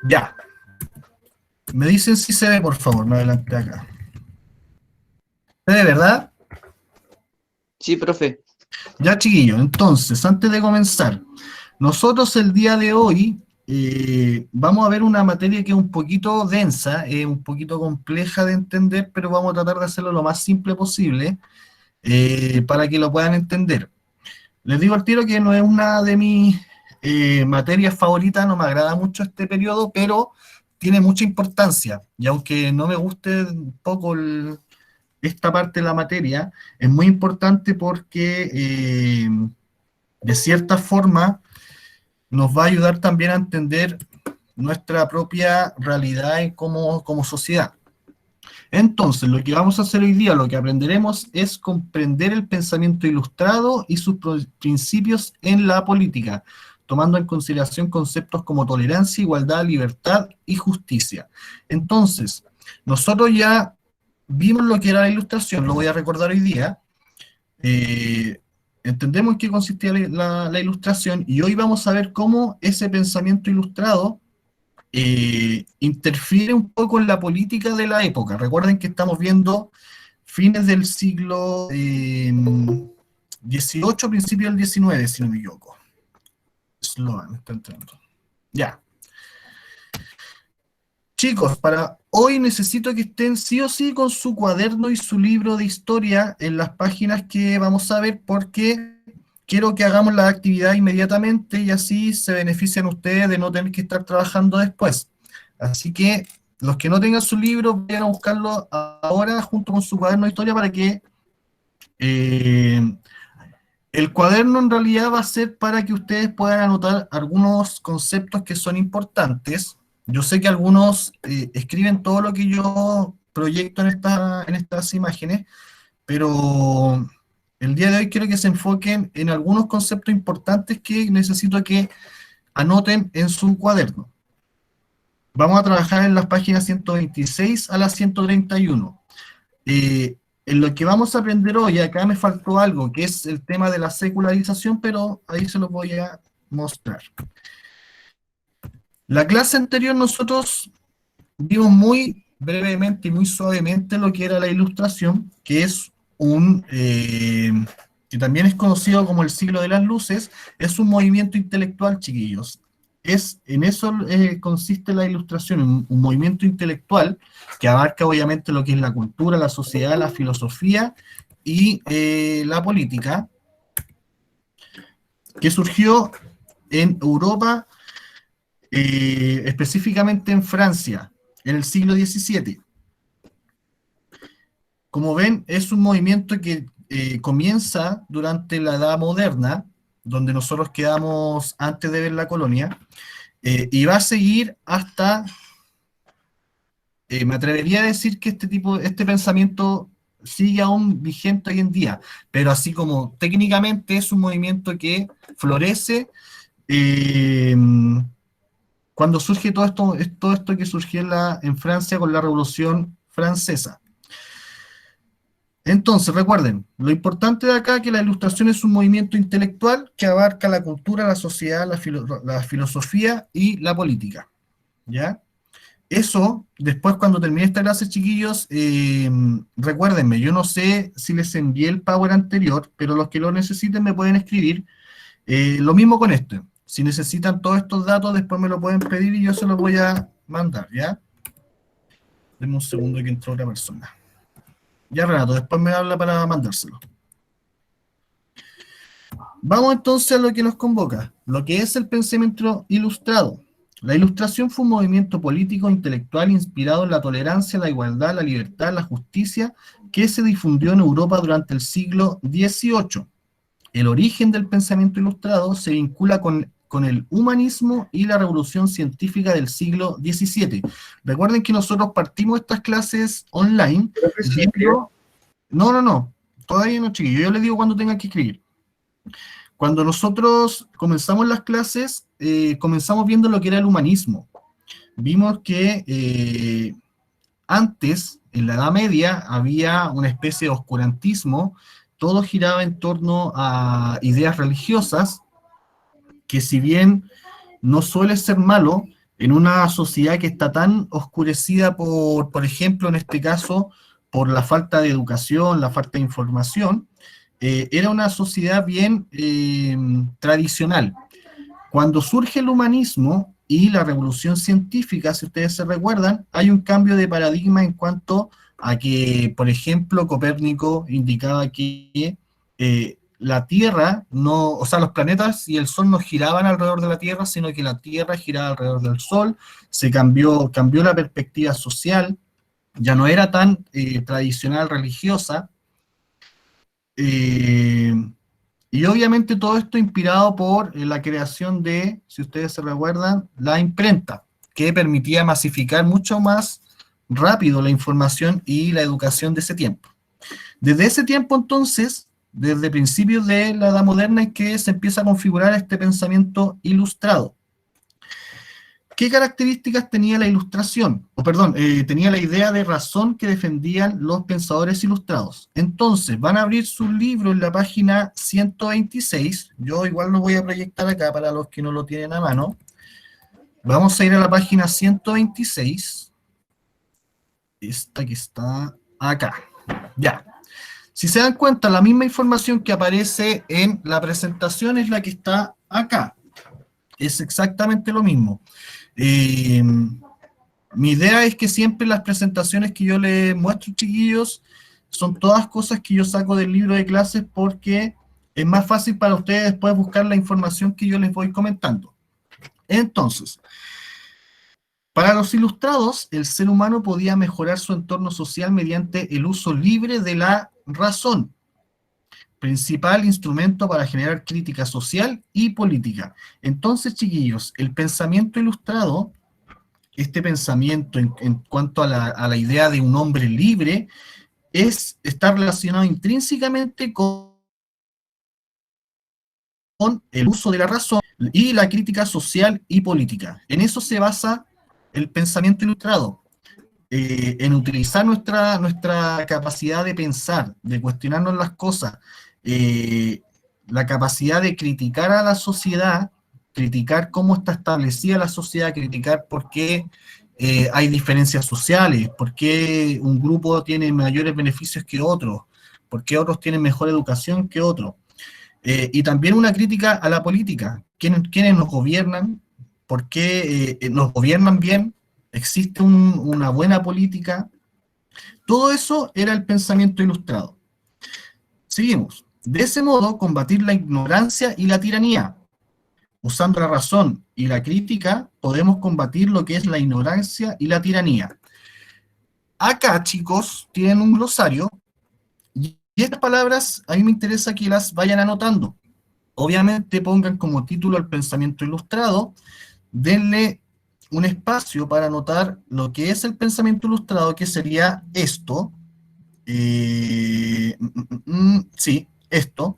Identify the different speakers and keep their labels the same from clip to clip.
Speaker 1: Ya. Me dicen si se ve, por favor, me adelante acá. ¿Se ve, verdad?
Speaker 2: Sí, profe.
Speaker 1: Ya, chiquillos, entonces, antes de comenzar, nosotros el día de hoy vamos a ver una materia que es un poquito densa, es un poquito compleja de entender, pero vamos a tratar de hacerlo lo más simple posible para que lo puedan entender. Les digo al tiro que no es una de mis materias favoritas, no me agrada mucho este periodo, pero tiene mucha importancia. Y aunque no me guste un poco esta parte de la materia, es muy importante porque de cierta forma nos va a ayudar también a entender nuestra propia realidad como sociedad. Entonces, lo que vamos a hacer hoy día, lo que aprenderemos es comprender el pensamiento ilustrado y sus principios en la política, tomando en consideración conceptos como tolerancia, igualdad, libertad y justicia. Entonces, nosotros ya vimos lo que era la ilustración, lo voy a recordar hoy día. Eh, Entendemos en qué consistía la ilustración y hoy vamos a ver cómo ese pensamiento ilustrado interfiere un poco en la política de la época. Recuerden que estamos viendo fines del siglo XVIII, principio del XIX, si no me equivoco. Sloan, está entrando. Ya. Chicos, para hoy necesito que estén sí o sí con su cuaderno y su libro de historia en las páginas que vamos a ver porque quiero que hagamos la actividad inmediatamente y así se benefician ustedes de no tener que estar trabajando después. Así que los que no tengan su libro, vayan a buscarlo ahora junto con su cuaderno de historia para que eh, el cuaderno en realidad va a ser para que ustedes puedan anotar algunos conceptos que son importantes. Yo sé que algunos escriben todo lo que yo proyecto en estas imágenes, pero el día de hoy quiero que se enfoquen en algunos conceptos importantes que necesito que anoten en su cuaderno. Vamos a trabajar en las páginas 126 a las 131. En lo que vamos a aprender hoy, acá me faltó algo, que es el tema de la secularización, pero ahí se lo voy a mostrar. La clase anterior nosotros vimos muy brevemente y muy suavemente lo que era la ilustración, que es que también es conocido como el siglo de las luces, es un movimiento intelectual, chiquillos. En eso consiste la ilustración, un movimiento intelectual que abarca obviamente lo que es la cultura, la sociedad, la filosofía y la política, que surgió en Europa, específicamente en Francia, en el siglo XVII. Como ven, es un movimiento que comienza durante la Edad Moderna, donde nosotros quedamos antes de ver la colonia, y va a seguir hasta, me atrevería a decir que este pensamiento sigue aún vigente hoy en día, pero así como técnicamente es un movimiento que florece eh, cuando surge todo esto que surgió en Francia con la Revolución Francesa. Entonces, recuerden, lo importante de acá es que la ilustración es un movimiento intelectual que abarca la cultura, la sociedad, la filosofía y la política, ¿ya? Eso, después cuando termine esta clase, chiquillos, recuérdenme, yo no sé si les envié el Power anterior, pero los que lo necesiten me pueden escribir. Lo mismo con este. Si necesitan todos estos datos, después me lo pueden pedir y yo se los voy a mandar, ¿ya? Denme un segundo que entró otra persona. Ya, Renato, después me habla para mandárselo. Vamos entonces a lo que nos convoca, lo que es el pensamiento ilustrado. La ilustración fue un movimiento político intelectual inspirado en la tolerancia, la igualdad, la libertad, la justicia, que se difundió en Europa durante el siglo XVIII. El origen del pensamiento ilustrado se vincula con el humanismo y la revolución científica del siglo XVII. Recuerden que nosotros partimos estas clases online viendo... No, todavía no, chiquillos, yo les digo cuando tengan que escribir. Cuando nosotros comenzamos las clases, comenzamos viendo lo que era el humanismo. Vimos que antes, en la Edad Media, había una especie de oscurantismo, todo giraba en torno a ideas religiosas, que si bien no suele ser malo, En una sociedad que está tan oscurecida por ejemplo, en este caso, por la falta de educación, la falta de información, era una sociedad bien tradicional. Cuando surge el humanismo y la revolución científica, si ustedes se recuerdan, hay un cambio de paradigma en cuanto a que, por ejemplo, Copérnico indicaba que la Tierra no, o sea, los planetas y el Sol no giraban alrededor de la Tierra, sino que la Tierra giraba alrededor del Sol. Se cambió la perspectiva social, ya no era tan tradicional religiosa. eh, y obviamente todo esto inspirado por la creación de, si ustedes se recuerdan, la imprenta, que permitía masificar mucho más rápido la información y la educación de ese tiempo. Desde ese tiempo entonces, desde principios de la Edad Moderna, es que se empieza a configurar este pensamiento ilustrado. ¿Qué características tenía la ilustración? Tenía la idea de razón que defendían los pensadores ilustrados. Entonces, van a abrir su libro en la página 126. Yo igual lo voy a proyectar acá para los que no lo tienen a mano. Vamos a ir a la página 126. Esta que está acá. Ya. Si se dan cuenta, la misma información que aparece en la presentación es la que está acá. Es exactamente lo mismo. Mi idea es que siempre las presentaciones que yo les muestro, chiquillos, son todas cosas que yo saco del libro de clases porque es más fácil para ustedes después buscar la información que yo les voy comentando. Entonces, para los ilustrados, el ser humano podía mejorar su entorno social mediante el uso libre de la razón, principal instrumento para generar crítica social y política. Entonces, chiquillos, el pensamiento ilustrado, este pensamiento en cuanto a la idea de un hombre libre, está relacionado intrínsecamente con el uso de la razón y la crítica social y política. En eso se basa el pensamiento ilustrado, en utilizar nuestra capacidad de pensar, de cuestionarnos las cosas, la capacidad de criticar a la sociedad, criticar cómo está establecida la sociedad, criticar por qué hay diferencias sociales, por qué un grupo tiene mayores beneficios que otros, por qué otros tienen mejor educación que otros. Y también una crítica a la política, quiénes nos gobiernan, por qué nos gobiernan bien, existe una buena política. Todo eso era el pensamiento ilustrado. Seguimos. De ese modo, combatir la ignorancia y la tiranía. Usando la razón y la crítica, podemos combatir lo que es la ignorancia y la tiranía. Acá, chicos, tienen un glosario, y estas palabras a mí me interesa que las vayan anotando. Obviamente pongan como título el pensamiento ilustrado, denle un espacio para anotar lo que es el pensamiento ilustrado, que sería esto. Sí, esto.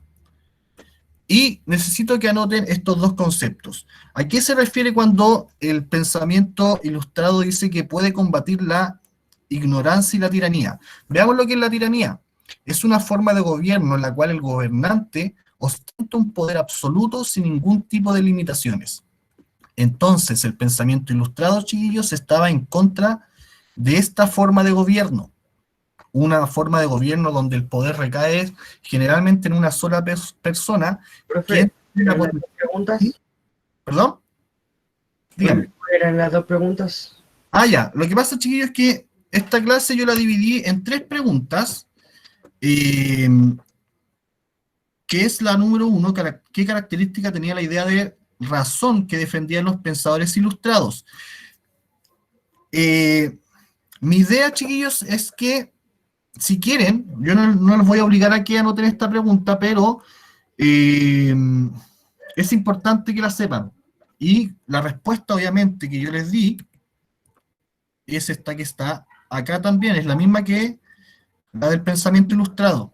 Speaker 1: Y necesito que anoten estos dos conceptos. ¿A qué se refiere cuando el pensamiento ilustrado dice que puede combatir la ignorancia y la tiranía? Veamos lo que es la tiranía. Es una forma de gobierno en la cual el gobernante ostenta un poder absoluto sin ningún tipo de limitaciones. Entonces, el pensamiento ilustrado, chiquillos, estaba en contra de esta forma de gobierno. Una forma de gobierno donde el poder recae generalmente en una sola persona.
Speaker 3: Profe, ¿eran las dos preguntas?
Speaker 1: ¿Perdón? Dígame.
Speaker 3: ¿Eran las dos preguntas?
Speaker 1: Ah, ya. Lo que pasa, chiquillos, es que esta clase yo la dividí en 3 preguntas. Que es la número 1, ¿qué característica tenía la idea de razón que defendían los pensadores ilustrados? Mi idea, chiquillos, es que si quieren, yo no los voy a obligar a que anoten esta pregunta, pero es importante que la sepan. Y la respuesta, obviamente, que yo les di es esta que está acá también, es la misma que la del pensamiento ilustrado.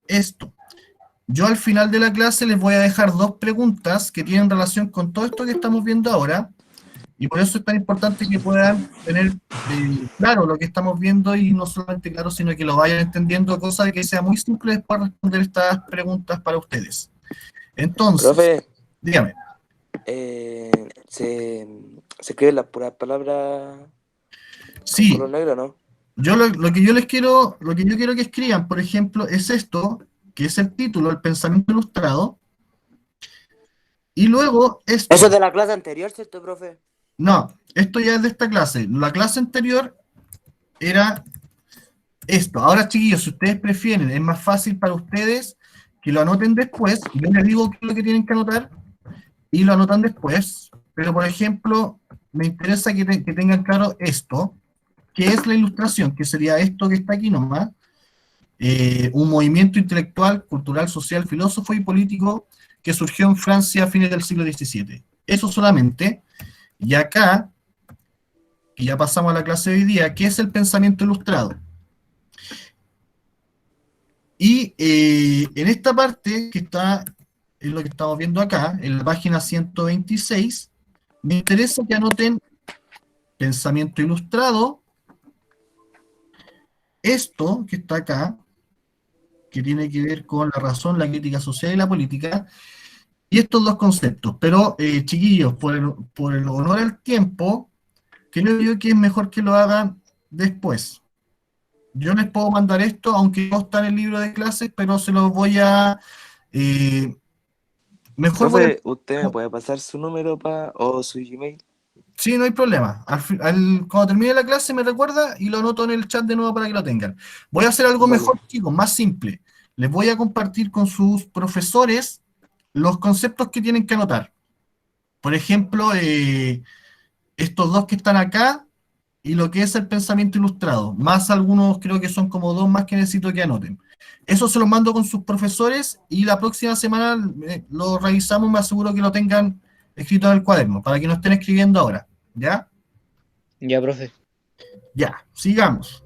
Speaker 1: Esto. Yo al final de la clase les voy a dejar 2 preguntas que tienen relación con todo esto que estamos viendo ahora, y por eso es tan importante que puedan tener claro lo que estamos viendo, y no solamente claro, sino que lo vayan entendiendo, cosa de que sea muy simple después responder estas preguntas para ustedes. Entonces,
Speaker 4: Profe,
Speaker 1: dígame.
Speaker 4: Se, se escribe las puras palabras con
Speaker 1: Sí,
Speaker 4: color negro, ¿no?
Speaker 1: lo que yo les quiero, lo que yo quiero que escriban, por ejemplo, es esto, que es el título, el pensamiento ilustrado, y luego esto.
Speaker 4: Eso es de la clase anterior, ¿cierto, profe?
Speaker 1: No, esto ya es de esta clase. La clase anterior era esto. Ahora, chiquillos, si ustedes prefieren, es más fácil para ustedes que lo anoten después. Yo les digo qué es lo que tienen que anotar y lo anotan después. Pero, por ejemplo, me interesa que tengan claro esto, que es la ilustración, que sería esto que está aquí nomás. Un movimiento intelectual, cultural, social, filósofo y político que surgió en Francia a fines del siglo XVII. Eso solamente. Y acá, que ya pasamos a la clase de hoy día, ¿qué es el pensamiento ilustrado? Y en esta parte, que está, es lo que estamos viendo acá, en la página 126, me interesa que anoten pensamiento ilustrado, esto que está acá, que tiene que ver con la razón, la crítica social y la política, y estos dos conceptos. Pero, chiquillos, por el honor al tiempo, creo yo que es mejor que lo hagan después. Yo les puedo mandar esto, aunque no está en el libro de clases, pero se los voy a... eh, mejor voy a...
Speaker 4: Profe, ¿usted me puede pasar su número o su Gmail?
Speaker 1: Sí, no hay problema. Cuando termine la clase me recuerda y lo anoto en el chat de nuevo para que lo tengan. Voy a hacer algo
Speaker 4: Vale.
Speaker 1: mejor, chicos, más simple. Les voy a compartir con sus profesores los conceptos que tienen que anotar. Por ejemplo, estos dos que están acá y lo que es el pensamiento ilustrado. Más algunos, creo que son como dos más que necesito que anoten. Eso se los mando con sus profesores y la próxima semana lo revisamos, me aseguro que lo tengan escrito en el cuaderno, para que no estén escribiendo ahora. ¿Ya?
Speaker 2: Ya, profe.
Speaker 1: Ya, sigamos.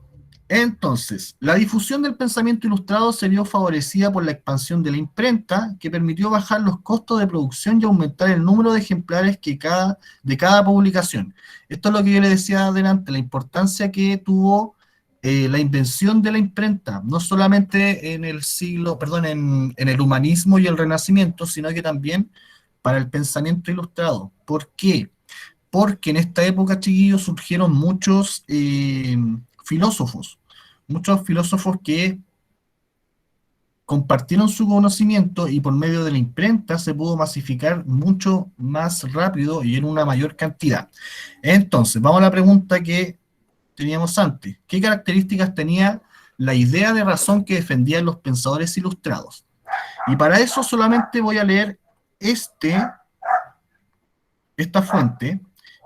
Speaker 1: Entonces, la difusión del pensamiento ilustrado se vio favorecida por la expansión de la imprenta, que permitió bajar los costos de producción y aumentar el número de ejemplares de cada publicación. Esto es lo que yo le decía adelante, la importancia que tuvo la invención de la imprenta, no solamente en el siglo, perdón, en el humanismo y el renacimiento, sino que también para el pensamiento ilustrado. ¿Por qué? Porque en esta época, chiquillos, surgieron muchos filósofos que compartieron su conocimiento y por medio de la imprenta se pudo masificar mucho más rápido y en una mayor cantidad. Entonces, vamos a la pregunta que teníamos antes. ¿Qué características tenía la idea de razón que defendían los pensadores ilustrados? Y para eso solamente voy a leer esta fuente,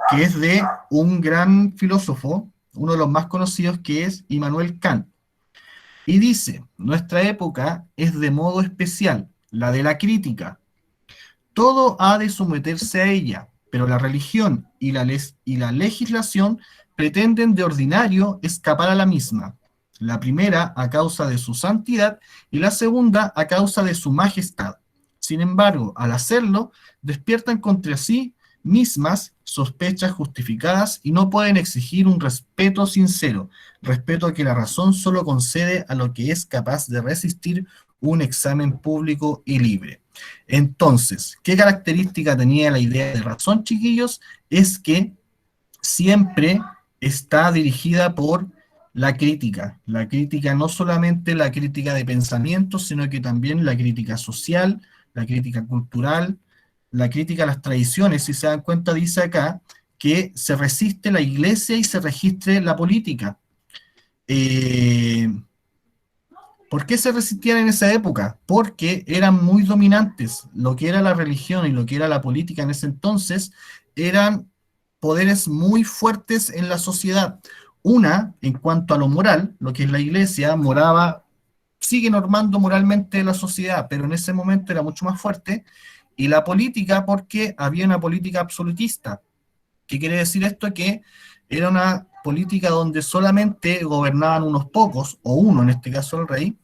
Speaker 1: que es de un gran filósofo, uno de los más conocidos, que es Immanuel Kant. Y dice, nuestra época es de modo especial, la de la crítica. Todo ha de someterse a ella, pero la religión y la legislación pretenden de ordinario escapar a la misma. La primera a causa de su santidad y la segunda a causa de su majestad. Sin embargo, al hacerlo, despiertan contra sí mismas sospechas justificadas y no pueden exigir un respeto sincero, respeto que la razón solo concede a lo que es capaz de resistir un examen público y libre. Entonces, ¿qué característica tenía la idea de razón, chiquillos? Es que siempre está dirigida por la crítica. La crítica, no solamente la crítica de pensamiento, sino que también la crítica social, la crítica cultural, la crítica a las tradiciones. Si se dan cuenta, dice acá que se resiste la iglesia y se registre la política. ¿Por qué se resistían en esa época? Porque eran muy dominantes. Lo que era la religión y lo que era la política en ese entonces eran poderes muy fuertes en la sociedad. Una, en cuanto a lo moral, lo que es la iglesia, sigue normando moralmente la sociedad, pero en ese momento era mucho más fuerte. Y la política, porque había una política absolutista. ¿Qué quiere decir esto? Que era una política donde solamente gobernaban unos pocos, o uno, en este caso el rey,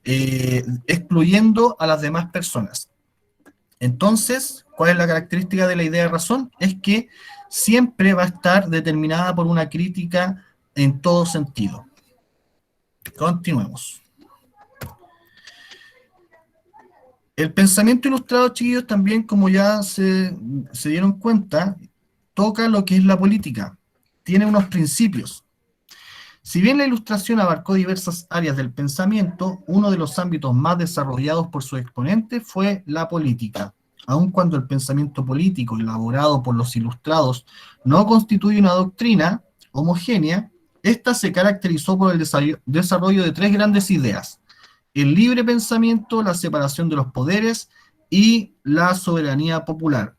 Speaker 1: excluyendo a las demás personas. Entonces, ¿cuál es la característica de la idea de razón? Es que siempre va a estar determinada por una crítica en todo sentido. Continuemos. El pensamiento ilustrado, chiquillos, también, como ya se dieron cuenta, toca lo que es la política. Tiene unos principios. Si bien la Ilustración abarcó diversas áreas del pensamiento, uno de los ámbitos más desarrollados por su exponente fue la política. Aun cuando el pensamiento político elaborado por los Ilustrados no constituye una doctrina homogénea, esta se caracterizó por el desarrollo de tres grandes ideas: el libre pensamiento, la separación de los poderes y la soberanía popular.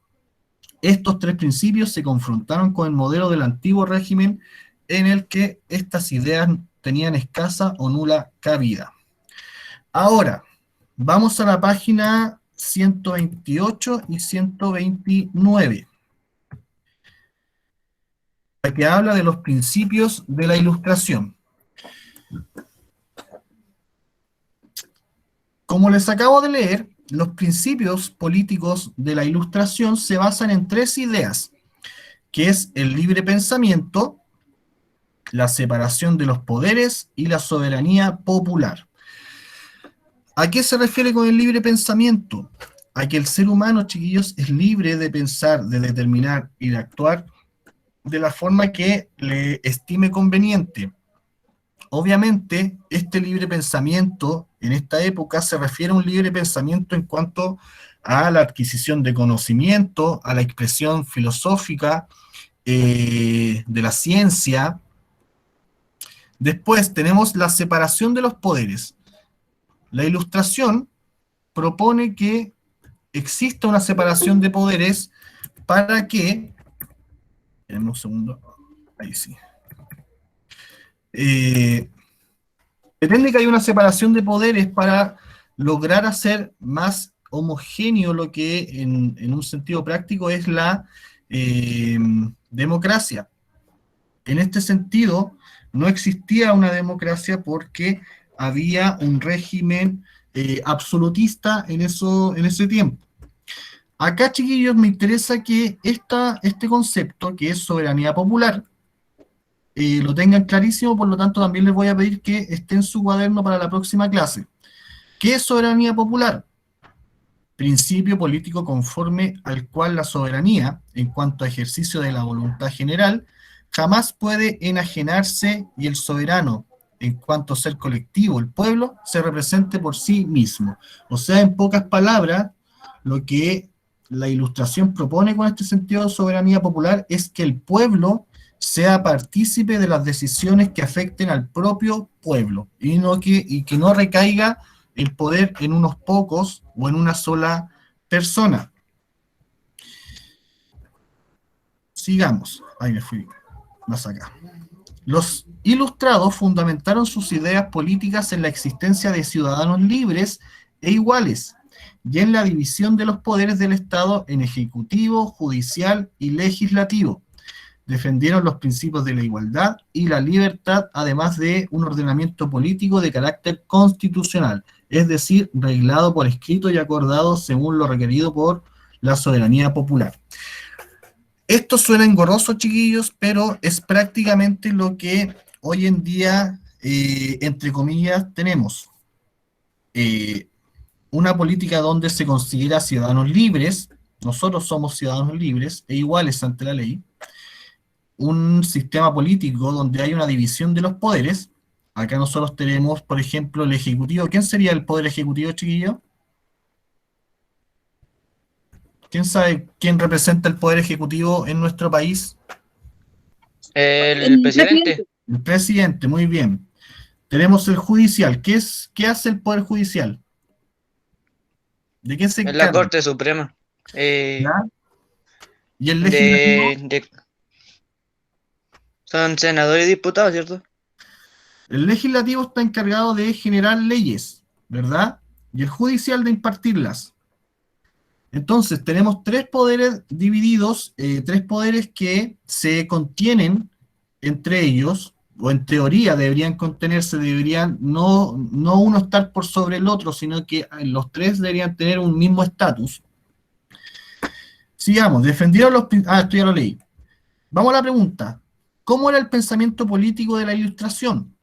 Speaker 1: Estos tres principios se confrontaron con el modelo del antiguo régimen en el que estas ideas tenían escasa o nula cabida. Ahora, vamos a la página 128 y 129, la que habla de los principios de la Ilustración. Como les acabo de leer, los principios políticos de la Ilustración se basan en tres ideas, que es el libre pensamiento, la separación de los poderes y la soberanía popular. ¿A qué se refiere con el libre pensamiento? A que el ser humano, chiquillos, es libre de pensar, de determinar y de actuar de la forma que le estime conveniente. Obviamente, este libre pensamiento en esta época se refiere a un libre pensamiento en cuanto a la adquisición de conocimiento, a la expresión filosófica de la ciencia. Después tenemos la separación de los poderes. La Ilustración propone que exista una separación de poderes para que... Espérenme un segundo. Ahí sí. Pretende que haya una separación de poderes para lograr hacer más homogéneo lo que en un sentido práctico es la democracia. En este sentido, no existía una democracia porque había un régimen absolutista en ese tiempo. Acá, chiquillos, me interesa que este concepto, que es soberanía popular, lo tengan clarísimo, por lo tanto también les voy a pedir que esté en su cuaderno para la próxima clase. ¿Qué es soberanía popular? Principio político conforme al cual la soberanía, en cuanto a ejercicio de la voluntad general, jamás puede enajenarse y el soberano, en cuanto a ser colectivo, el pueblo, se represente por sí mismo. O sea, en pocas palabras, lo que la Ilustración propone con este sentido de soberanía popular es que el pueblo sea partícipe de las decisiones que afecten al propio pueblo y que no recaiga el poder en unos pocos o en una sola persona. Sigamos. Ahí me fui más acá. Los Ilustrados fundamentaron sus ideas políticas en la existencia de ciudadanos libres e iguales, y en la división de los poderes del Estado en ejecutivo, judicial y legislativo. Defendieron los principios de la igualdad y la libertad, además de un ordenamiento político de carácter constitucional, es decir, reglado por escrito y acordado según lo requerido por la soberanía popular. Esto suena engorroso, chiquillos, pero es prácticamente lo que hoy en día, entre comillas, tenemos. Una política donde se considera ciudadanos libres, nosotros somos ciudadanos libres e iguales ante la ley, un sistema político donde hay una división de los poderes. Acá nosotros tenemos, por ejemplo, el Ejecutivo. ¿Quién sería el Poder Ejecutivo, chiquillo? ¿Quién sabe quién representa el Poder Ejecutivo en nuestro país?
Speaker 2: El presidente.
Speaker 1: El presidente, muy bien. Tenemos el Judicial. ¿Qué hace el Poder Judicial? ¿De qué se
Speaker 2: Es
Speaker 1: encarga?
Speaker 2: la Corte Suprema.
Speaker 1: ¿Ya? ¿Y el Legislativo?
Speaker 2: Son senadores y diputados, ¿cierto?
Speaker 1: El Legislativo está encargado de generar leyes, ¿verdad? Y el Judicial de impartirlas. Entonces, tenemos tres poderes divididos, tres poderes que se contienen entre ellos, o en teoría deberían contenerse, deberían no uno estar por sobre el otro, sino que los tres deberían tener un mismo estatus. Sigamos, defendieron los... esto ya lo leí. Vamos a la pregunta. ¿Cómo era el pensamiento político de la Ilustración?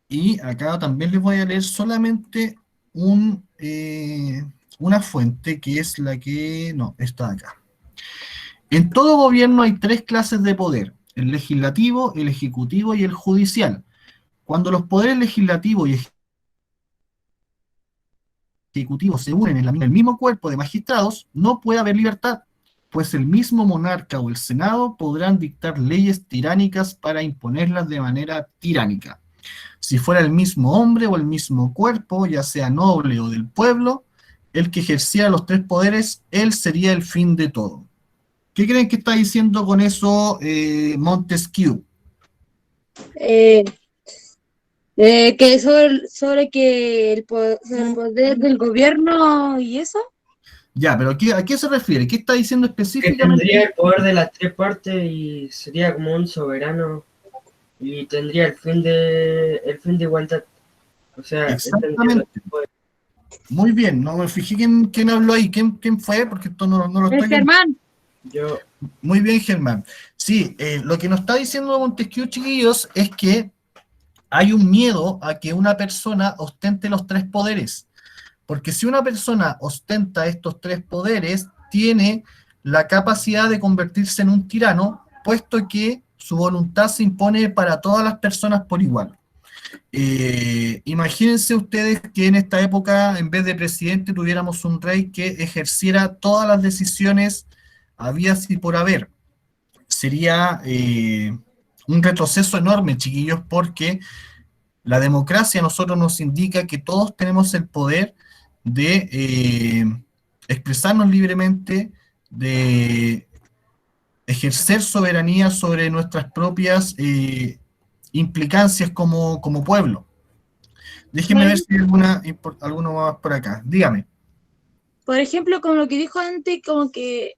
Speaker 1: Y acá también les voy a leer solamente una fuente, que es la que... No, está acá. En todo gobierno hay tres clases de poder: el legislativo, el ejecutivo y el judicial. Cuando los poderes legislativo y ejecutivo se unen en el mismo cuerpo de magistrados, no puede haber libertad, pues el mismo monarca o el Senado podrán dictar leyes tiránicas para imponerlas de manera tiránica. Si fuera el mismo hombre o el mismo cuerpo, ya sea noble o del pueblo, el que ejerciera los tres poderes, él sería el fin de todo. ¿Qué creen que está diciendo con eso Montesquieu?
Speaker 5: Eh, que sobre que sobre el poder del gobierno y eso.
Speaker 1: Ya, pero ¿a qué se refiere? ¿Qué está diciendo
Speaker 3: Que
Speaker 1: específicamente?
Speaker 3: tendría el poder de las tres partes y sería como un soberano y tendría el fin de igualdad. O sea, él tendría
Speaker 1: Exactamente.
Speaker 3: el poder.
Speaker 1: Muy bien, no me fijé quién habló ahí, quién fue, porque esto no lo
Speaker 5: El
Speaker 1: estoy viendo.
Speaker 5: Germán.
Speaker 3: Yo,
Speaker 1: Muy bien, Germán. Sí, lo que nos está diciendo Montesquieu, chiquillos, es que hay un miedo a que una persona ostente los tres poderes. Porque si una persona ostenta estos tres poderes, tiene la capacidad de convertirse en un tirano, puesto que su voluntad se impone para todas las personas por igual. Imagínense ustedes que en esta época, en vez de presidente, tuviéramos un rey que ejerciera todas las decisiones habidas y por haber. Sería un retroceso enorme, chiquillos, porque la democracia a nosotros nos indica que todos tenemos el poder de expresarnos libremente, de ejercer soberanía sobre nuestras propias implicancias como pueblo. Déjenme ver si hay alguno más por acá. Dígame.
Speaker 5: Por ejemplo, como lo que dijo antes, como que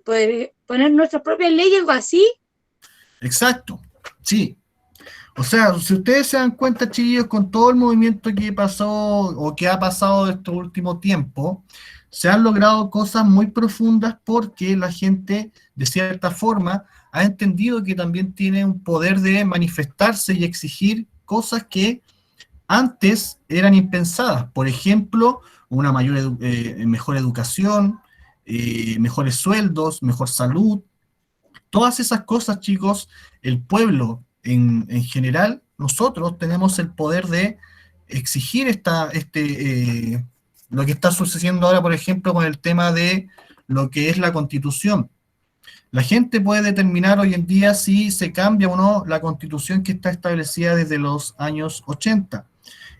Speaker 5: poder poner nuestras propias leyes, algo así.
Speaker 1: Exacto, sí. O sea, si ustedes se dan cuenta, chiquillos, con todo el movimiento que pasó o que ha pasado estos últimos tiempos, se han logrado cosas muy profundas porque la gente, de cierta forma, ha entendido que también tiene un poder de manifestarse y exigir cosas que antes eran impensadas. Por ejemplo, una mejor educación, mejores sueldos, mejor salud. Todas esas cosas, chicos, el pueblo en general, nosotros tenemos el poder de exigir lo que está sucediendo ahora, por ejemplo, con el tema de lo que es la Constitución. La gente puede determinar hoy en día si se cambia o no la Constitución que está establecida desde los años 80.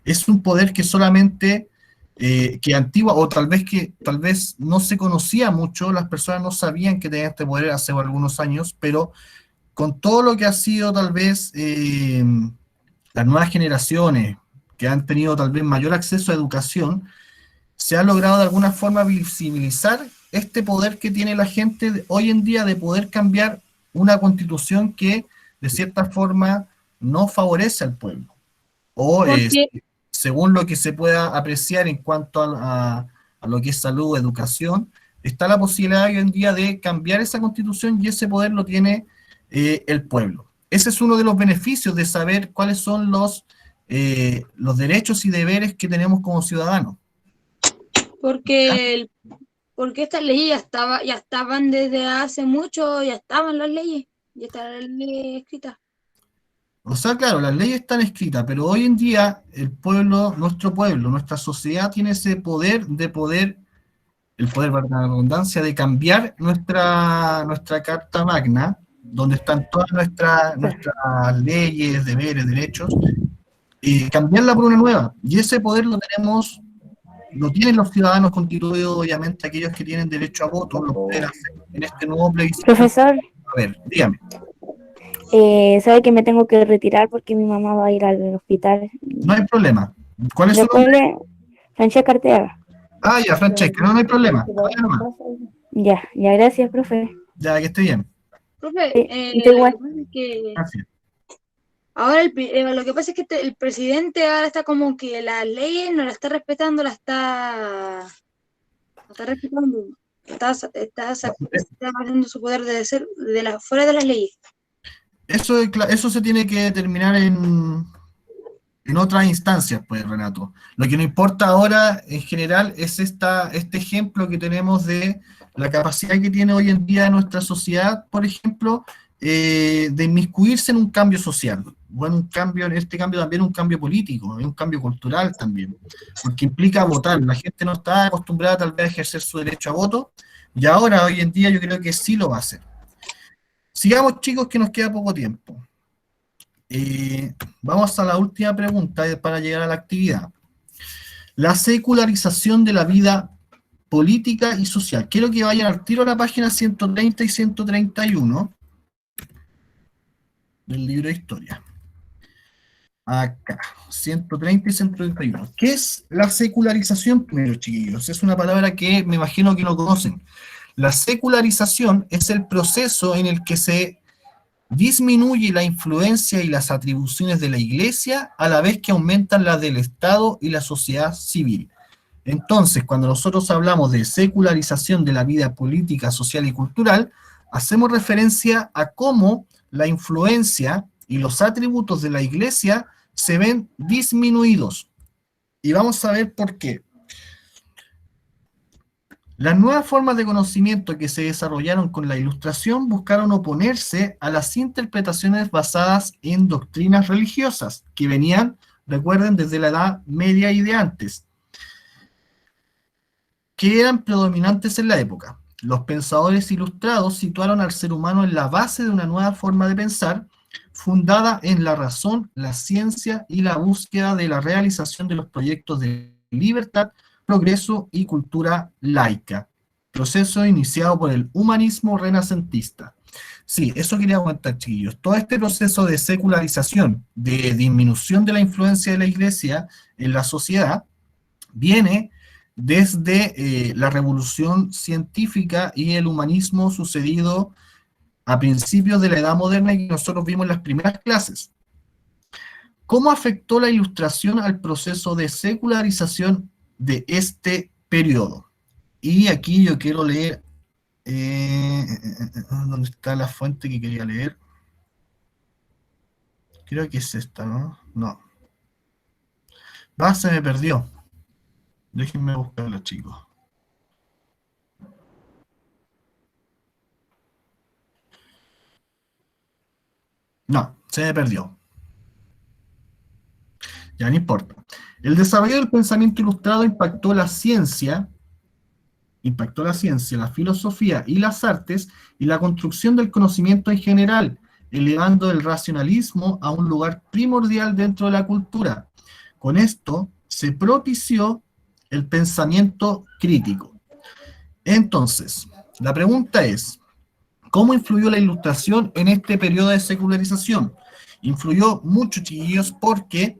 Speaker 1: Es un poder que solamente, que antigua, o tal vez no se conocía mucho, las personas no sabían que tenían este poder hace algunos años, pero con todo lo que ha sido tal vez las nuevas generaciones, que han tenido tal vez mayor acceso a educación, se ha logrado de alguna forma visibilizar este poder que tiene la gente hoy en día de poder cambiar una constitución que de cierta forma no favorece al pueblo. O
Speaker 5: Porque,
Speaker 1: según lo que se pueda apreciar en cuanto a lo que es salud, educación, está la posibilidad hoy en día de cambiar esa constitución y ese poder lo tiene el pueblo. Ese es uno de los beneficios de saber cuáles son los derechos y deberes que tenemos como ciudadanos.
Speaker 5: porque, porque estas leyes ya estaban desde hace mucho, ya estaban las leyes, ya estaban las leyes escritas.
Speaker 1: O sea, claro, las leyes están escritas, pero hoy en día el pueblo, nuestra sociedad tiene ese poder el poder, para la redundancia, de cambiar nuestra Carta Magna, donde están todas nuestras leyes, deberes, derechos, y cambiarla por una nueva. Y ese poder lo tienen los ciudadanos constituidos, obviamente, aquellos que tienen derecho a voto, lo pueden hacer en este nuevo plebiscito.
Speaker 6: Profesor,
Speaker 1: A ver, dígame.
Speaker 6: sabe que me tengo que retirar porque mi mamá va a ir al hospital.
Speaker 1: No hay problema. ¿Cuál es su
Speaker 6: Después
Speaker 1: nombre?
Speaker 6: Francesca Arteaga.
Speaker 1: Ah, ya, Francesca, no hay problema. Vaya nomás.
Speaker 6: Ya, gracias, profe.
Speaker 1: Ya, que esté bien.
Speaker 5: Profe,
Speaker 6: Sí, tú igual.
Speaker 5: lo que pasa es que
Speaker 1: Gracias.
Speaker 5: ahora lo que pasa es que el presidente ahora está como que las leyes no las está respetando, no está respetando, está haciendo su poder de ser fuera de las leyes.
Speaker 1: Eso se tiene que determinar en otras instancias, pues, Renato. Lo que nos importa ahora, en general, es este ejemplo que tenemos de la capacidad que tiene hoy en día nuestra sociedad, por ejemplo, de inmiscuirse en un cambio social. Bueno, un cambio, en este cambio también un cambio político, un cambio cultural también, porque implica votar. La gente no está acostumbrada tal vez a ejercer su derecho a voto, y ahora, hoy en día, yo creo que sí lo va a hacer. Sigamos, chicos, que nos queda poco tiempo. Vamos a la última pregunta para llegar a la actividad. La secularización de la vida política y social. Quiero que vayan al tiro a la página 130 y 131 del libro de historia. Acá, 130 y 131. ¿Qué es la secularización, primero, chiquillos? Es una palabra que me imagino que no conocen. La secularización es el proceso en el que se disminuye la influencia y las atribuciones de la Iglesia a la vez que aumentan las del Estado y la sociedad civil. Entonces, cuando nosotros hablamos de secularización de la vida política, social y cultural, hacemos referencia a cómo la influencia y los atributos de la Iglesia se ven disminuidos. Y vamos a ver por qué. Las nuevas formas de conocimiento que se desarrollaron con la Ilustración buscaron oponerse a las interpretaciones basadas en doctrinas religiosas, que venían, recuerden, desde la Edad Media y de antes, que eran predominantes en la época. Los pensadores ilustrados situaron al ser humano en la base de una nueva forma de pensar, fundada en la razón, la ciencia y la búsqueda de la realización de los proyectos de libertad, progreso y cultura laica. Proceso iniciado por el humanismo renacentista. Sí, eso quería comentar, chiquillos. Todo este proceso de secularización, de disminución de la influencia de la Iglesia en la sociedad, viene desde la revolución científica y el humanismo sucedido a principios de la Edad Moderna y que nosotros vimos en las primeras clases. ¿Cómo afectó la Ilustración al proceso de secularización de este periodo? Y aquí yo quiero leer, ¿dónde está la fuente que quería leer? Creo que es esta, ¿no? No. Se me perdió. Déjenme buscarla, chicos. No, se me perdió. Ya no importa. El desarrollo del pensamiento ilustrado impactó la ciencia, la filosofía y las artes y la construcción del conocimiento en general, elevando el racionalismo a un lugar primordial dentro de la cultura. Con esto se propició el pensamiento crítico. Entonces, la pregunta es, ¿cómo influyó la Ilustración en este periodo de secularización? Influyó mucho, chiquillos, porque,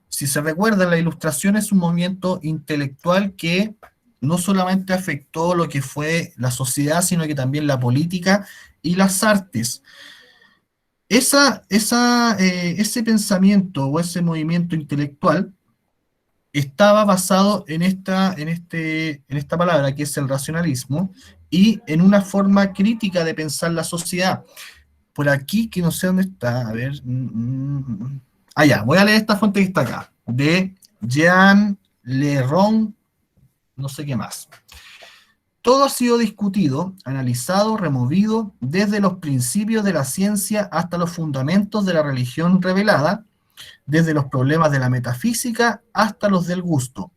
Speaker 1: si se recuerdan, la Ilustración es un movimiento intelectual que no solamente afectó lo que fue la sociedad, sino que también la política y las artes. Ese pensamiento o ese movimiento intelectual estaba basado en esta palabra que es el racionalismo y en una forma crítica de pensar la sociedad. Por aquí, que no sé dónde está, a ver. Ya, voy a leer esta fuente que está acá, de Jean Leron, no sé qué más. Todo ha sido discutido, analizado, removido, desde los principios de la ciencia hasta los fundamentos de la religión revelada, desde los problemas de la metafísica hasta los del gusto,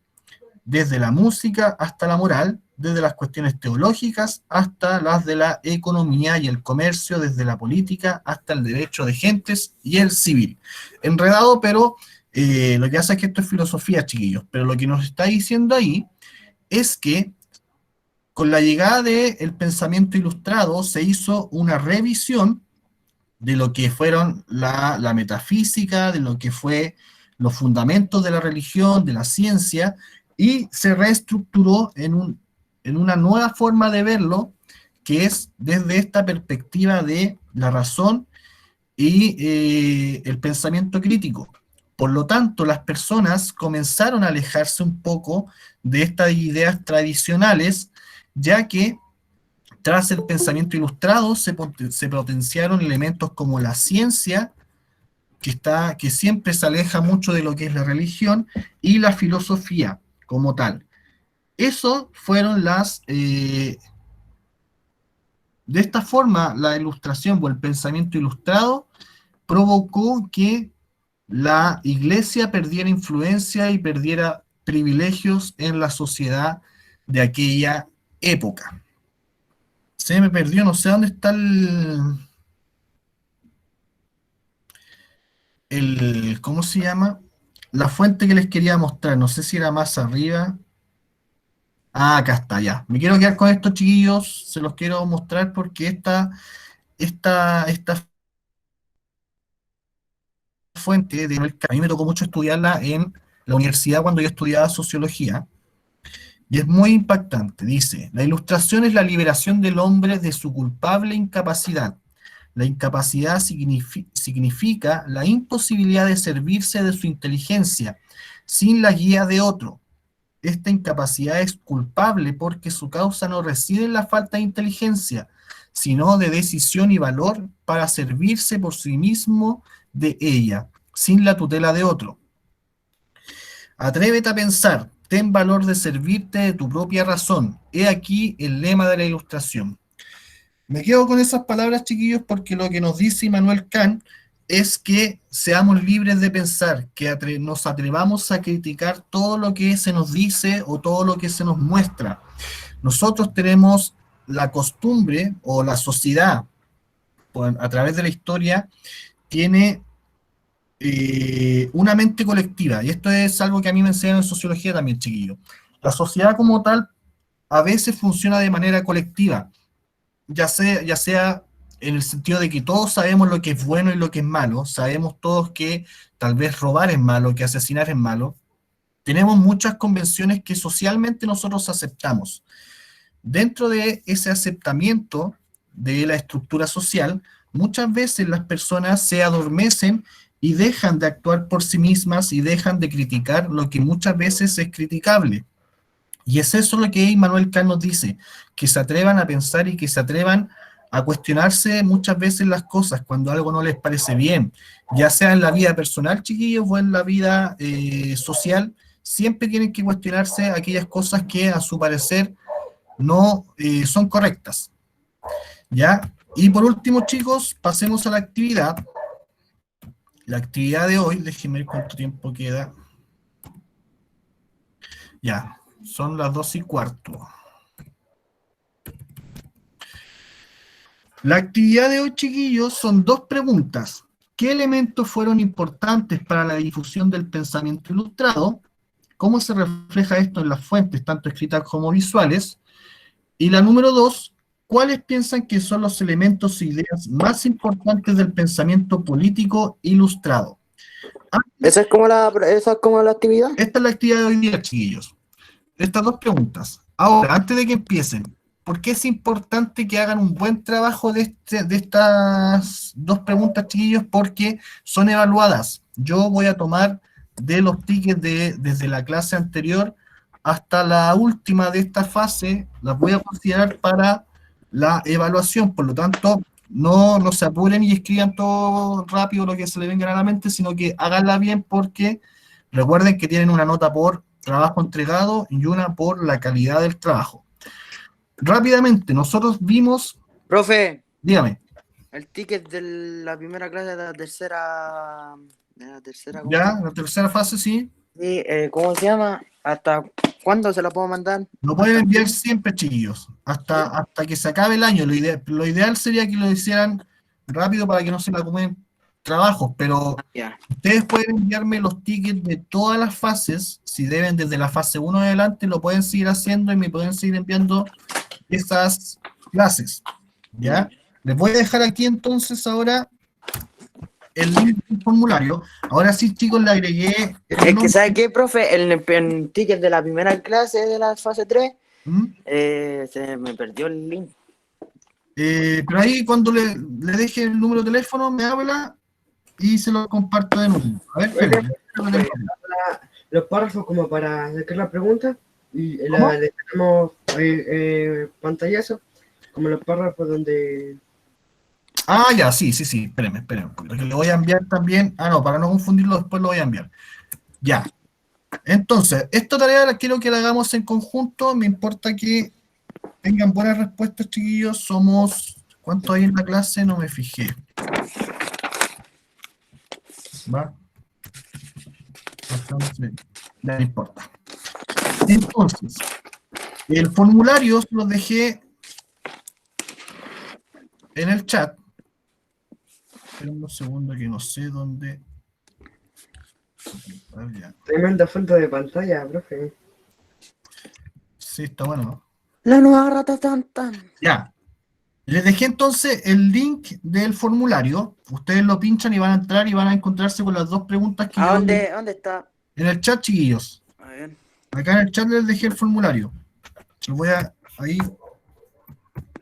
Speaker 1: desde la música hasta la moral, desde las cuestiones teológicas hasta las de la economía y el comercio, desde la política hasta el derecho de gentes y el civil. Enredado, pero lo que hace es que esto es filosofía, chiquillos, pero lo que nos está diciendo ahí es que con la llegada del pensamiento ilustrado se hizo una revisión de lo que fueron la metafísica, de lo que fue los fundamentos de la religión, de la ciencia, y se reestructuró en una nueva forma de verlo, que es desde esta perspectiva de la razón y el pensamiento crítico. Por lo tanto, las personas comenzaron a alejarse un poco de estas ideas tradicionales, ya que tras el pensamiento ilustrado se potenciaron elementos como la ciencia, que siempre se aleja mucho de lo que es la religión, y la filosofía como tal. Eso fueron De esta forma, la ilustración o el pensamiento ilustrado provocó que la iglesia perdiera influencia y perdiera privilegios en la sociedad de aquella época. Se me perdió, no sé dónde está ¿cómo se llama? La fuente que les quería mostrar, no sé si era más arriba. Ah, acá está, ya. Me quiero quedar con estos chiquillos, se los quiero mostrar porque esta fuente de a mí me tocó mucho estudiarla en la universidad cuando yo estudiaba sociología, y es muy impactante. Dice, la ilustración es la liberación del hombre de su culpable incapacidad. La incapacidad significa la imposibilidad de servirse de su inteligencia sin la guía de otro. Esta incapacidad es culpable porque su causa no reside en la falta de inteligencia, sino de decisión y valor para servirse por sí mismo de ella, sin la tutela de otro. Atrévete a pensar, ten valor de servirte de tu propia razón. He aquí el lema de la ilustración. Me quedo con esas palabras, chiquillos, porque lo que nos dice Immanuel Kant es que seamos libres de pensar, que nos atrevamos a criticar todo lo que se nos dice o todo lo que se nos muestra. Nosotros tenemos la costumbre, o la sociedad, a través de la historia, tiene una mente colectiva, y esto es algo que a mí me enseñan en sociología también, chiquillos. La sociedad como tal a veces funciona de manera colectiva, ya sea en el sentido de que todos sabemos lo que es bueno y lo que es malo, sabemos todos que tal vez robar es malo, que asesinar es malo, tenemos muchas convenciones que socialmente nosotros aceptamos. Dentro de ese aceptamiento de la estructura social, muchas veces las personas se adormecen y dejan de actuar por sí mismas y dejan de criticar lo que muchas veces es criticable. Y es eso lo que Immanuel Kant nos dice, que se atrevan a pensar y que se atrevan a cuestionarse muchas veces las cosas cuando algo no les parece bien, ya sea en la vida personal, chiquillos, o en la vida social, siempre tienen que cuestionarse aquellas cosas que a su parecer no son correctas. ¿Ya? Y por último, chicos, pasemos a la actividad. La actividad de hoy, déjenme ver cuánto tiempo queda. Ya, son las 2:15. La actividad de hoy, chiquillos, son 2 preguntas. ¿Qué elementos fueron importantes para la difusión del pensamiento ilustrado? ¿Cómo se refleja esto en las fuentes, tanto escritas como visuales? Y la número 2, ¿cuáles piensan que son los elementos e ideas más importantes del pensamiento político ilustrado?
Speaker 4: ¿Esa es como la actividad?
Speaker 1: Esta es la actividad de hoy día, chiquillos. Estas 2 preguntas. Ahora, antes de que empiecen, ¿por qué es importante que hagan un buen trabajo de estas 2 preguntas, chiquillos? Porque son evaluadas. Yo voy a tomar de los tickets desde la clase anterior hasta la última de esta fase, las voy a considerar para la evaluación. Por lo tanto, no se apuren y escriban todo rápido lo que se les venga a la mente, sino que háganla bien, porque recuerden que tienen una nota por trabajo entregado y una por la calidad del trabajo. Rápidamente, nosotros vimos...
Speaker 4: Profe,
Speaker 1: Dígame.
Speaker 4: el ticket de la primera clase de la tercera... ¿cómo
Speaker 1: Ya,
Speaker 4: se llama?
Speaker 1: la tercera fase, sí.
Speaker 4: Sí, ¿cómo se llama? ¿Hasta cuándo se la puedo mandar?
Speaker 1: Lo pueden enviar siempre, chiquillos, hasta que se acabe el año. Lo ideal sería que lo hicieran rápido para que no se le acumulen trabajos, pero
Speaker 4: Ya.
Speaker 1: ustedes pueden enviarme los tickets de todas las fases. Si deben desde la fase 1 adelante, lo pueden seguir haciendo y me pueden seguir enviando esas clases, ¿ya? Les voy a dejar aquí entonces ahora el link del formulario. Ahora sí, chicos, le agregué...
Speaker 4: Es que, ¿sabe qué, profe? El ticket de la primera clase de la fase 3, se me perdió el link.
Speaker 1: Pero ahí cuando le deje el número de teléfono, me habla y se lo comparto de nuevo. A ver, espérenme.
Speaker 3: Los párrafos como para sacar la pregunta y
Speaker 1: ¿Cómo?
Speaker 3: le tenemos pantallazo, como los párrafos donde...
Speaker 1: Ah, ya, sí, espérenme, porque le voy a enviar también, no, para no confundirlo, después lo voy a enviar. Ya. Entonces, esta tarea la quiero que la hagamos en conjunto, me importa que tengan buenas respuestas, chiquillos. Somos... ¿Cuánto hay en la clase? No me fijé. ¿Va? No importa. Entonces, el formulario se lo dejé en el chat. Espera un segundo que no sé dónde.
Speaker 3: Tremenda foto de pantalla, profe.
Speaker 1: Sí, está bueno, ¿no?
Speaker 4: La nueva rata tan.
Speaker 1: Ya. Les dejé entonces el link del formulario. Ustedes lo pinchan y van a entrar y van a encontrarse con las dos preguntas que
Speaker 4: ¿A
Speaker 1: yo...
Speaker 4: dónde está?
Speaker 1: En el chat, chiquillos.
Speaker 4: A ver.
Speaker 1: Acá en el chat les dejé el formulario. Lo voy a... Ahí...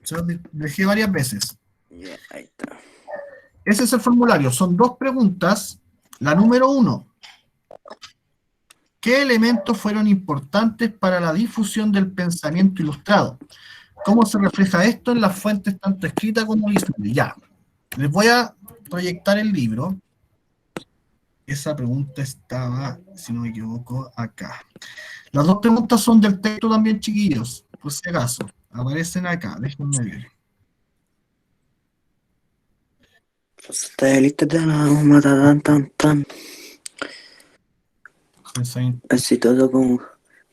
Speaker 1: Se lo dejé varias veces.
Speaker 4: Yeah, ahí está.
Speaker 1: Ese es el formulario. Son dos preguntas. La número 1. ¿Qué elementos fueron importantes para la difusión del pensamiento ilustrado? ¿Cómo se refleja esto en las fuentes tanto escritas como visuales? Ya. Les voy a proyectar el libro. Esa pregunta estaba, si no me equivoco, acá. Las dos preguntas son del texto también, chiquillos. Por si acaso. Aparecen acá. Déjenme ver.
Speaker 4: Está lista de la mata tan. Así todo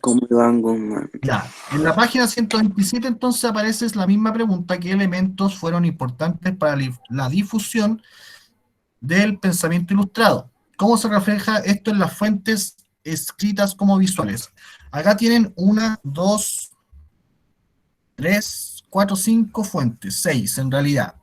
Speaker 4: como Iván Guzmán.
Speaker 1: Ya, en la página 127 entonces aparece la misma pregunta: ¿qué elementos fueron importantes para la difusión del pensamiento ilustrado? ¿Cómo se refleja esto en las fuentes escritas como visuales? Acá tienen 1, 2, 3, 4, 5 fuentes, 6 en realidad.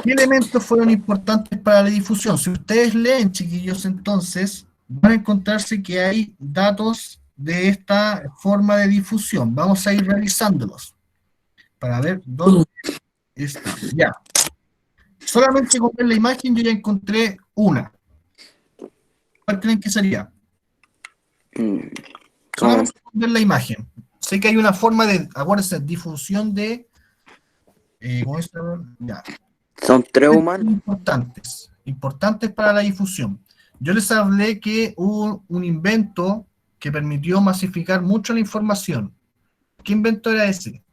Speaker 1: ¿Qué elementos fueron importantes para la difusión? Si ustedes leen, chiquillos, entonces van a encontrarse que hay datos de esta forma de difusión. Vamos a ir revisándolos para ver dónde está. Ya. Solamente con ver la imagen yo ya encontré una. ¿Cuál creen que sería? Solamente con ver la imagen. Sé que hay una forma de, acuérdense, difusión de... ¿cómo es? Ya.
Speaker 4: Son 3 humanos.
Speaker 1: Importantes para la difusión. Yo les hablé que hubo un invento que permitió masificar mucho la información. ¿Qué invento era ese?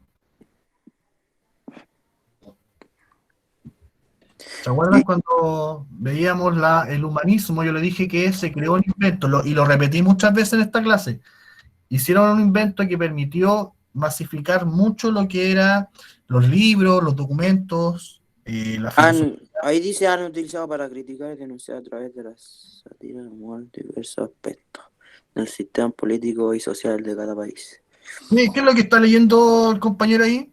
Speaker 1: ¿Se acuerdan cuando veíamos el humanismo? Yo le dije que se creó un invento, y lo repetí muchas veces en esta clase. Hicieron un invento que permitió masificar mucho lo que eran los libros, los documentos, la filosofía.
Speaker 4: Ahí dice, han utilizado para criticar que no sea a través de la sátira de diversos aspectos del sistema político y social de cada país.
Speaker 1: ¿Qué es lo que está leyendo el compañero ahí?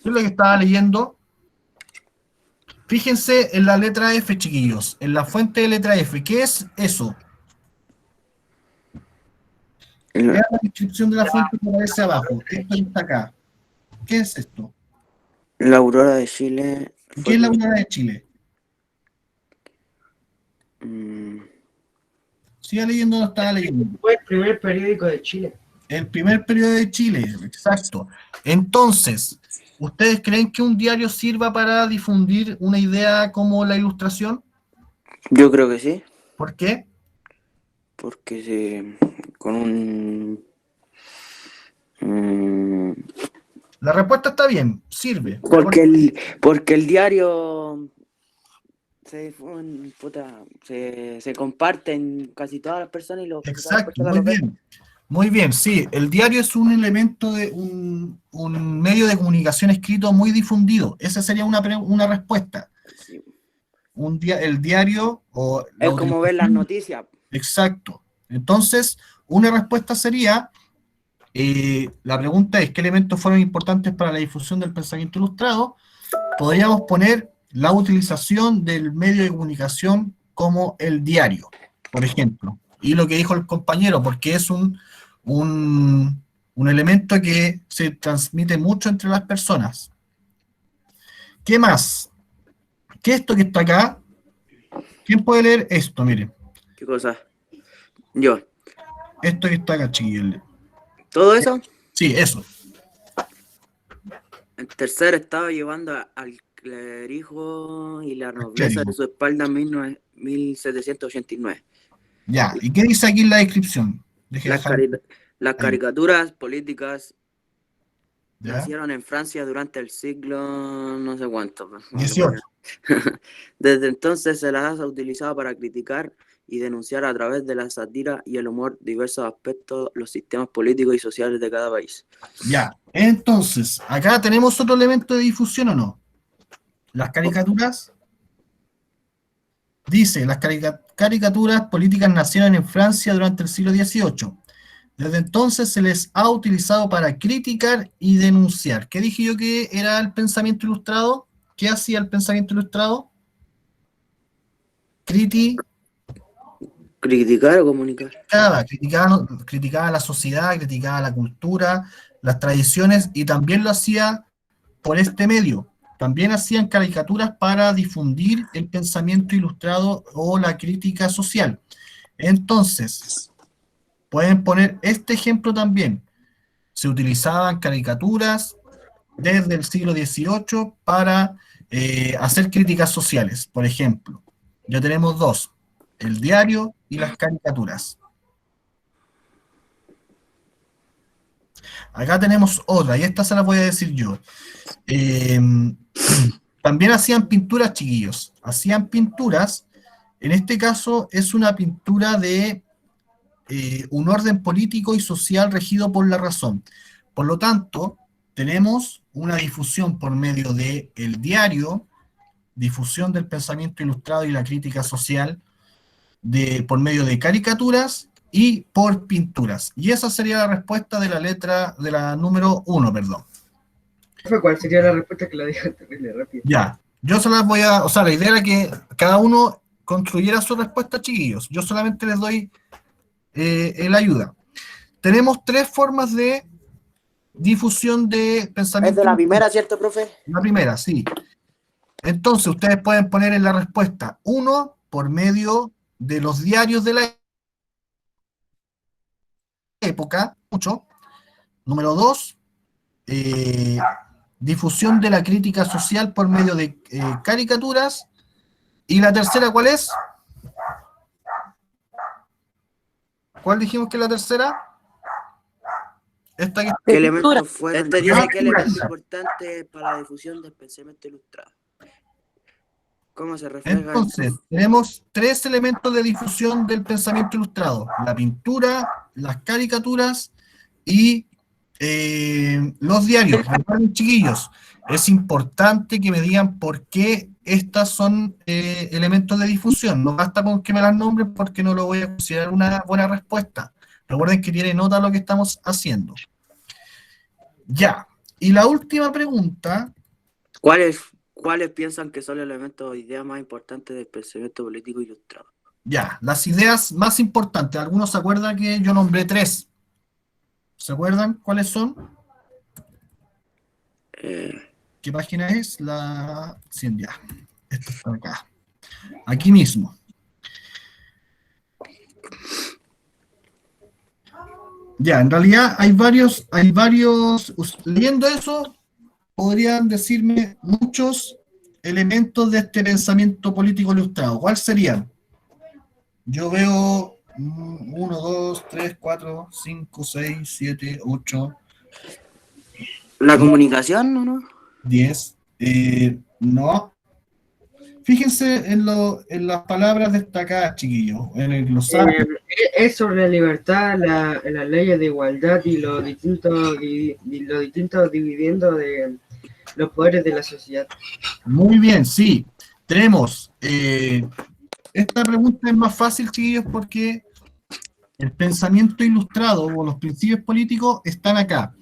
Speaker 1: ¿Qué es lo que estaba leyendo? Fíjense en la letra F, chiquillos, en la fuente de letra F. ¿Qué es eso? Vean la descripción de la fuente que aparece abajo. Esto está acá. ¿Qué es esto?
Speaker 4: La Aurora de Chile.
Speaker 1: ¿Qué es la Aurora de Chile? Siga leyendo, no estaba leyendo.
Speaker 3: Fue el primer periódico de Chile.
Speaker 1: El primer periódico de Chile, exacto. Entonces, ¿ustedes creen que un diario sirva para difundir una idea como la ilustración?
Speaker 4: Yo creo que sí.
Speaker 1: ¿Por qué?
Speaker 4: Porque con un...
Speaker 1: La respuesta está bien, sirve.
Speaker 4: Porque el diario se comparte en casi todas las personas y
Speaker 1: Exacto, muy bien. Muy bien, sí. El diario es un elemento de un medio de comunicación escrito muy difundido. Esa sería una respuesta.
Speaker 4: Sí.
Speaker 1: El diario o...
Speaker 4: Es como ver las noticias.
Speaker 1: Exacto. Entonces, una respuesta sería... la pregunta es, ¿qué elementos fueron importantes para la difusión del pensamiento ilustrado? Podríamos poner la utilización del medio de comunicación como el diario, por ejemplo. Y lo que dijo el compañero, porque es un elemento que se transmite mucho entre las personas. ¿Qué más? ¿Qué es esto que está acá? ¿Quién puede leer esto? Miren.
Speaker 4: ¿Qué cosa? Yo.
Speaker 1: Esto que está acá, chiquillos.
Speaker 4: ¿Todo eso?
Speaker 1: Sí, eso.
Speaker 4: El tercer estaba llevando al clerigo y la nobleza de su espalda en 1789.
Speaker 1: Ya, ¿y qué dice aquí en la descripción? Deje
Speaker 4: Las,
Speaker 1: dejar-
Speaker 4: las
Speaker 1: ahí.
Speaker 4: caricaturas políticas
Speaker 1: ¿Ya?
Speaker 4: nacieron en Francia durante el siglo no sé cuánto.
Speaker 1: 18.
Speaker 4: Desde entonces se las ha utilizado para criticar y denunciar a través de la sátira y el humor diversos aspectos los sistemas políticos y sociales de cada país.
Speaker 1: Ya, entonces, acá tenemos otro elemento de difusión, ¿o no? Las caricaturas. Dice, las caricaturas políticas nacieron en Francia durante el siglo XVIII. Desde entonces se les ha utilizado para criticar y denunciar. ¿Qué dije yo que era el pensamiento ilustrado? ¿Qué hacía el pensamiento ilustrado?
Speaker 4: Criticar o comunicar.
Speaker 1: Criticaba la sociedad, criticaba la cultura, las tradiciones, y también lo hacía por este medio. También hacían caricaturas para difundir el pensamiento ilustrado o la crítica social. Entonces, pueden poner este ejemplo también. Se utilizaban caricaturas desde el siglo XVIII para hacer críticas sociales. Por ejemplo, ya tenemos dos, el diario y las caricaturas. Acá tenemos otra, y esta se la voy a decir yo. También hacían pinturas, chiquillos. Hacían pinturas, en este caso es una pintura de un orden político y social regido por la razón. Por lo tanto, tenemos una difusión por medio del diario, difusión del pensamiento ilustrado y la crítica social, por medio de caricaturas y por pinturas. Y esa sería la respuesta de la letra, de la número 1, perdón.
Speaker 3: ¿Cuál sería la respuesta que la dije terrible rápido?
Speaker 1: Ya, yo se las voy a, o sea, la idea era que cada uno construyera su respuesta, chiquillos. Yo solamente les doy la ayuda. Tenemos tres formas de difusión de pensamiento.
Speaker 4: Es de la primera, ¿cierto, profe?
Speaker 1: La primera, sí. Entonces, ustedes pueden poner en la respuesta 1 por medio de los diarios de la época, mucho. Número 2, difusión de la crítica social por medio de caricaturas. Y la tercera, ¿cuál es? ¿Cuál dijimos que es la tercera? Esta que...
Speaker 4: ¿Qué elementos fueron?
Speaker 3: Esta
Speaker 4: Dice
Speaker 3: dice
Speaker 4: que elemento importante para la difusión del pensamiento ilustrado. ¿Cómo se refleja
Speaker 1: Entonces,
Speaker 4: esto?
Speaker 1: tenemos tres elementos de difusión del pensamiento ilustrado: la pintura, las caricaturas y los diarios. Recuerden, chiquillos, es importante que me digan por qué estas son elementos de difusión. No basta con que me las nombren porque no lo voy a considerar una buena respuesta. Recuerden que tiene nota lo que estamos haciendo. Ya. Y la última pregunta.
Speaker 4: ¿Cuáles piensan que son los elementos o ideas más importantes del pensamiento político ilustrado?
Speaker 1: Ya, las ideas más importantes. ¿Algunos se acuerdan que yo nombré tres? ¿Se acuerdan cuáles son? ¿Qué página es? La 100, ya. Esto está acá. Aquí mismo. Ya, en realidad hay varios, leyendo eso, podrían decirme muchos elementos de este pensamiento político ilustrado. ¿Cuáles serían? Yo veo 1, 2, 3, 4, 5, 6, 7, 8.
Speaker 4: ¿La comunicación, no?
Speaker 1: 10. No. Fíjense en las palabras destacadas, chiquillos, en el glosario.
Speaker 3: Es sobre la libertad, las leyes de igualdad y los distintos dividiendo de los poderes de la sociedad.
Speaker 1: Muy bien, sí. Tenemos, esta pregunta es más fácil, chiquillos, porque el pensamiento ilustrado o los principios políticos están acá.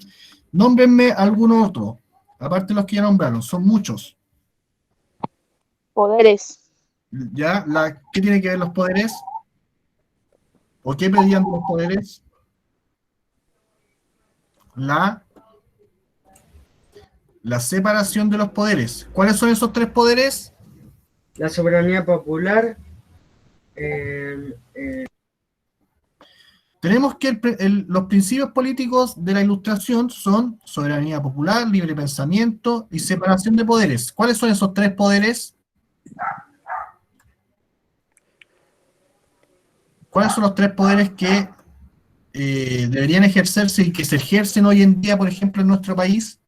Speaker 1: Nómbrenme alguno otro, aparte de los que ya nombraron, son muchos.
Speaker 6: Poderes.
Speaker 1: ¿Ya? ¿Qué tiene que ver los poderes? ¿O qué pedían de los poderes? La separación de los poderes. ¿Cuáles son esos tres poderes?
Speaker 3: La soberanía popular,
Speaker 1: Tenemos que los principios políticos de la Ilustración son soberanía popular, libre pensamiento y separación de poderes. ¿Cuáles son esos tres poderes? ¿Cuáles son los tres poderes que deberían ejercerse y que se ejercen hoy en día, por ejemplo, en nuestro país?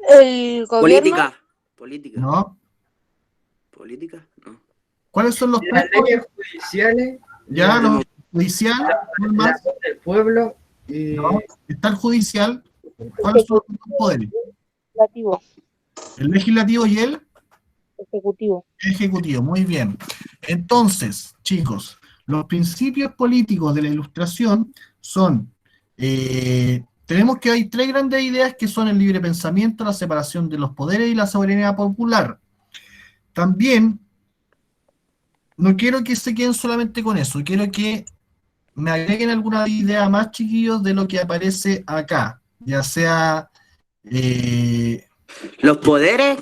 Speaker 5: El gobierno.
Speaker 4: Política.
Speaker 1: ¿No?
Speaker 4: Política, no.
Speaker 1: ¿Cuáles son los
Speaker 3: Las
Speaker 1: tres
Speaker 3: leyes judiciales,
Speaker 1: Ya,
Speaker 4: no.
Speaker 1: lo judicial, ¿cuál
Speaker 3: la
Speaker 1: más?
Speaker 3: voz del pueblo y
Speaker 1: No, está el judicial. ¿Cuáles son los dos poderes?
Speaker 6: Legislativo,
Speaker 1: El legislativo y el
Speaker 6: ejecutivo.
Speaker 1: ejecutivo. Muy bien. Entonces, chicos, los principios políticos de la Ilustración son, tenemos que hay tres grandes ideas que son el libre pensamiento, la separación de los poderes y la soberanía popular. También, no quiero que se queden solamente con eso, quiero que me agreguen alguna idea más, chiquillos, de lo que aparece acá, ya sea
Speaker 4: Los poderes,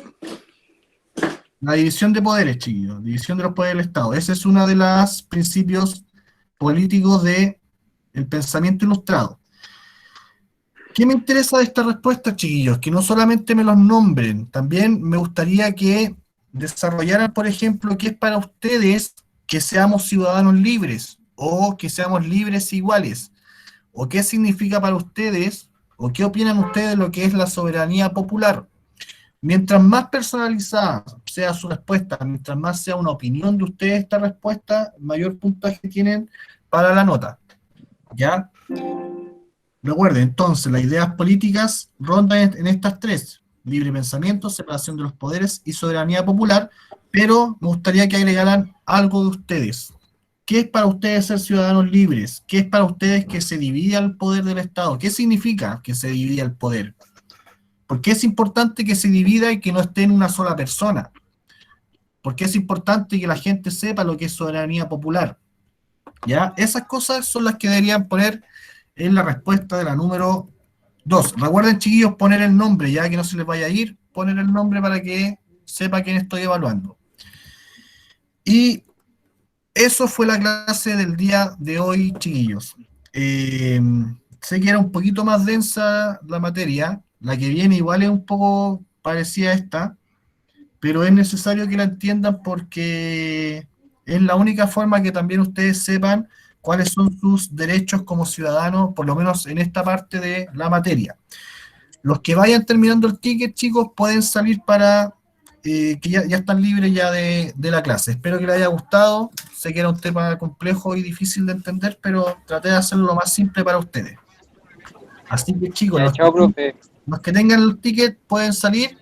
Speaker 1: la división de poderes, chiquillos, división de los poderes del Estado. Ese es uno de los principios políticos del pensamiento ilustrado. ¿Qué me interesa de esta respuesta, chiquillos? Que no solamente me los nombren, también me gustaría que desarrollaran, por ejemplo, qué es para ustedes que seamos ciudadanos libres o que seamos libres e iguales, o qué significa para ustedes o qué opinan ustedes de lo que es la soberanía popular. Mientras más personalizada sea su respuesta, mientras más sea una opinión de ustedes esta respuesta, mayor puntaje tienen para la nota. ¿Ya? Recuerden, entonces, las ideas políticas rondan en estas tres: libre pensamiento, separación de los poderes y soberanía popular, pero me gustaría que agregaran algo de ustedes. ¿Qué es para ustedes ser ciudadanos libres? ¿Qué es para ustedes que se divida el poder del Estado? ¿Qué significa que se divida el poder? ¿Por qué es importante que se divida y que no esté en una sola persona? ¿Por qué es importante que la gente sepa lo que es soberanía popular? ¿Ya? Esas cosas son las que deberían poner en la respuesta de la número 2. Recuerden, chiquillos, poner el nombre, ya que no se les vaya a ir, poner el nombre para que sepa quién estoy evaluando. Y eso fue la clase del día de hoy, chiquillos. Sé que era un poquito más densa la materia, la que viene igual es un poco parecida a esta, pero es necesario que la entiendan porque es la única forma que también ustedes sepan cuáles son sus derechos como ciudadanos, por lo menos en esta parte de la materia. Los que vayan terminando el ticket, chicos, pueden salir para que ya están libres ya de la clase. Espero que les haya gustado. Sé que era un tema complejo y difícil de entender, pero traté de hacerlo lo más simple para ustedes. Así que, chicos,
Speaker 2: Chao, profe.
Speaker 1: los que tengan el ticket pueden salir.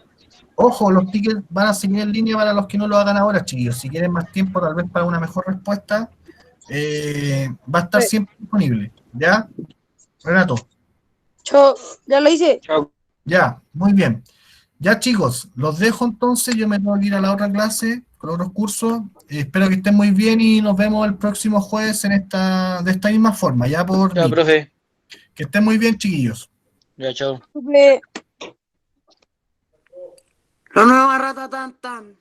Speaker 1: Ojo, los tickets van a seguir en línea para los que no lo hagan ahora, chiquillos. Si quieren más tiempo, tal vez para una mejor respuesta, va a estar siempre disponible. ¿Ya? Renato.
Speaker 5: Yo ya lo hice.
Speaker 2: Chao.
Speaker 1: Ya, muy bien. Ya, chicos, los dejo entonces. Yo me tengo que ir a la otra clase con otros cursos. Espero que estén muy bien y nos vemos el próximo jueves de esta misma forma, ya por
Speaker 2: Chao,
Speaker 1: Meet.
Speaker 2: profe.
Speaker 1: Que estén muy bien, chiquillos.
Speaker 2: Ya, chao.
Speaker 5: Suple-
Speaker 4: la nueva rata tan tan.